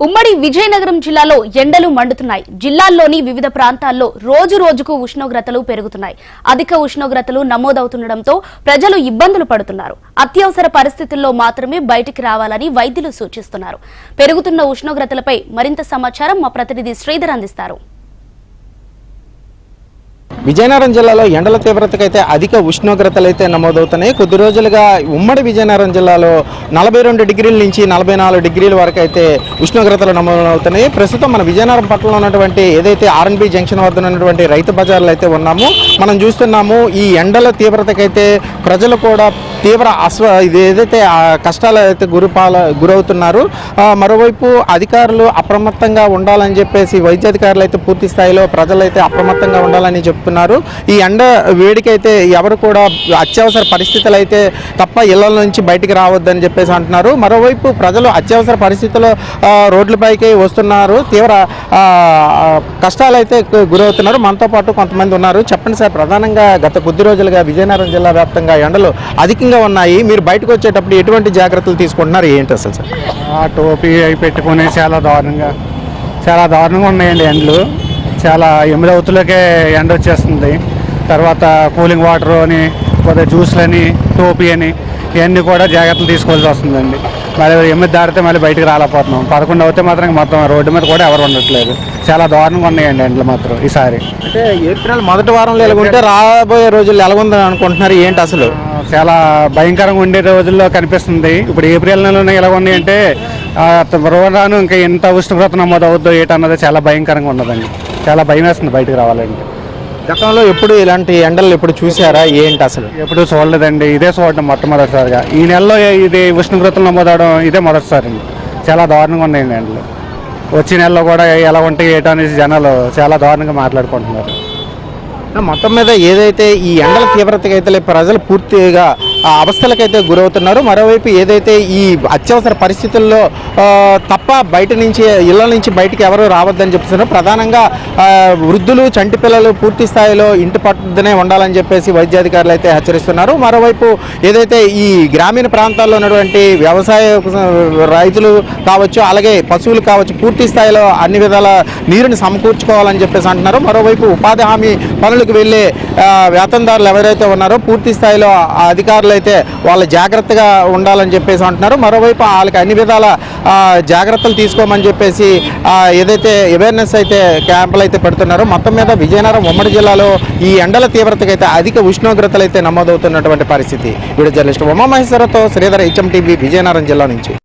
ఉమ్మడి విజయనగరం జిల్లాలో ఎండలు మండుతున్నాయి. జిల్లాల్లోని వివిధ ప్రాంతాల్లో రోజు రోజుకు ఉష్ణోగ్రతలు పెరుగుతున్నాయి. అధిక ఉష్ణోగ్రతలు నమోదవుతుండటంతో ప్రజలు ఇబ్బందులు పడుతున్నారు. అత్యవసర పరిస్థితుల్లో మాత్రమే బయటికి రావాలని వైద్యులు సూచిస్తున్నారు. పెరుగుతున్న ఉష్ణోగ్రతలపై మరింత సమాచారం మా ప్రతినిధి శ్రీధర్ అందిస్తారు. విజయనగరం జిల్లాలో ఎండల తీవ్రతకైతే అధిక ఉష్ణోగ్రతలు అయితే నమోదవుతున్నాయి. కొద్ది రోజులుగా ఉమ్మడి విజయనగరం జిల్లాలో 42 డిగ్రీల నుంచి 44 డిగ్రీల వరకు అయితే ఉష్ణోగ్రతలు నమోదవుతున్నాయి. ప్రస్తుతం మన విజయనగరం పట్టణంలో ఉన్నటువంటి ఏదైతే ఆర్ఎన్బి జంక్షన్ వద్ద ఉన్నటువంటి రైతు బజార్లు అయితే ఉన్నాము, మనం చూస్తున్నాము. ఈ ఎండల తీవ్రతకైతే ప్రజలు కూడా తీవ్ర ఏదైతే కష్టాలు అయితే గురవుతున్నారు. మరోవైపు అధికారులు అప్రమత్తంగా ఉండాలని చెప్పేసి వైద్యాధికారులు అయితే పూర్తి స్థాయిలో ప్రజలైతే అప్రమత్తంగా ఉండాలని చెప్తున్నారు. ఈ ఎండ వేడికైతే ఎవరు కూడా అత్యవసర పరిస్థితులు అయితే తప్ప ఇళ్ల నుంచి బయటికి రావద్దని చెప్పేసి అంటున్నారు. మరోవైపు ప్రజలు అత్యవసర పరిస్థితుల్లో రోడ్లపైకి వస్తున్నారు. తీవ్ర కష్టాలు అయితే గురవుతున్నారు. మనతో పాటు కొంతమంది ఉన్నారు. చెప్పండి సార్, ప్రధానంగా గత కొద్ది రోజులుగా విజయనగరం జిల్లా వ్యాప్తంగా ఎండలు అధికంగా ఉన్నాయి. మీరు బయటకు వచ్చేటప్పుడు ఎటువంటి జాగ్రత్తలు తీసుకుంటున్నారు, ఏంటి అసలు సార్? టోపీ అవి పెట్టుకుని చాలా దారుణంగా ఉన్నాయండి ఎండలు. చాలా 8 అవుతులకే ఎండ వచ్చేస్తుంది. తర్వాత కూలింగ్ వాటర్ అని, కొద్దిగా జ్యూస్లని, టోపీ అని ఇవన్నీ కూడా జాగ్రత్తలు తీసుకోవాల్సి వస్తుందండి. మళ్ళీ 8 దాటితే మళ్ళీ బయటకు రాలేకపోతున్నాం. 11 అవుతే మాత్రం మొత్తం రోడ్డు మీద కూడా ఎవరు ఉండట్లేదు. చాలా దారుణంగా ఉన్నాయండి ఎండలు మాత్రం ఈసారి. అంటే ఏప్రిల్ మొదటి వారంలో ఎలాగుంటే రాబోయే రోజుల్లో ఎలాగుందని అనుకుంటున్నారు, ఏంటి అసలు? చాలా భయంకరంగా ఉండే రోజుల్లో కనిపిస్తుంది. ఇప్పుడు ఏప్రిల్ నెలలో ఎలా ఉన్నాయంటే రాను ఇంకా ఎంత ఉష్ణోగ్రత నమోదు అవుద్దో ఏటన్నది చాలా భయంకరంగా ఉన్నదండి. చాలా భయం వేస్తుంది బయటకు రావాలంటే. గతంలో ఎప్పుడు ఇలాంటి ఎండలు ఎప్పుడు చూసారా, ఏంటి అసలు? ఎప్పుడు చూడలేదండి, ఇదే చూడడం మొట్టమొదటిసారిగా. ఈ నెలలో ఇది ఉష్ణోగ్రతలు నమోదవడం ఇదే మొదటిసారి అండి. చాలా దారుణంగా ఉన్నాయండి ఎండలు. వచ్చే నెలలో కూడా ఎలా ఉంటాయి ఏటనేసి జనాలు చాలా దారుణంగా మాట్లాడుకుంటున్నారు. మొత్తం మీద ఏదైతే ఈ ఎండల తీవ్రతకి అయితే ప్రజలు పూర్తిగా అవస్థలకైతే గురవుతున్నారు. మరోవైపు ఏదైతే ఈ అత్యవసర పరిస్థితుల్లో తప్ప బయట నుంచి ఇళ్ల నుంచి బయటికి ఎవరు రావద్దని చెప్తున్నారు. ప్రధానంగా వృద్ధులు, చంటి పిల్లలు పూర్తి స్థాయిలో ఇంటి పట్టుదనే ఉండాలని చెప్పేసి వైద్యాధికారులు అయితే హెచ్చరిస్తున్నారు. మరోవైపు ఏదైతే ఈ గ్రామీణ ప్రాంతాల్లో ఉన్నటువంటి వ్యవసాయ రైతులు కావచ్చు, అలాగే పశువులు కావచ్చు, పూర్తి స్థాయిలో అన్ని విధాల నీరుని సమకూర్చుకోవాలని చెప్పేసి అంటున్నారు. మరోవైపు ఉపాధి హామీ పనులకు వెళ్ళే వేతనదారులు ఎవరైతే ఉన్నారో పూర్తి స్థాయిలో అధికారులు అయితే వాళ్ళ జాగ్రత్తగా ఉండాలని చెప్పేసి అంటున్నారు. మరోవైపు వాళ్ళకి అన్ని విధాల జాగ్రత్తలు తీసుకోమని చెప్పేసి ఏదైతే అవేర్నెస్ అయితే క్యాంపులు అయితే పెడుతున్నారో. మొత్తం మీద విజయనగరం ఉమ్మడి జిల్లాలో ఈ ఎండల తీవ్రతకైతే అధిక ఉష్ణోగ్రతలు అయితే నమోదవుతున్నటువంటి పరిస్థితి. వీడియో జర్నలిస్ట్ ఉమామహేశ్వరతో శ్రీధర్, HMTV, విజయనగరం జిల్లా నుంచి.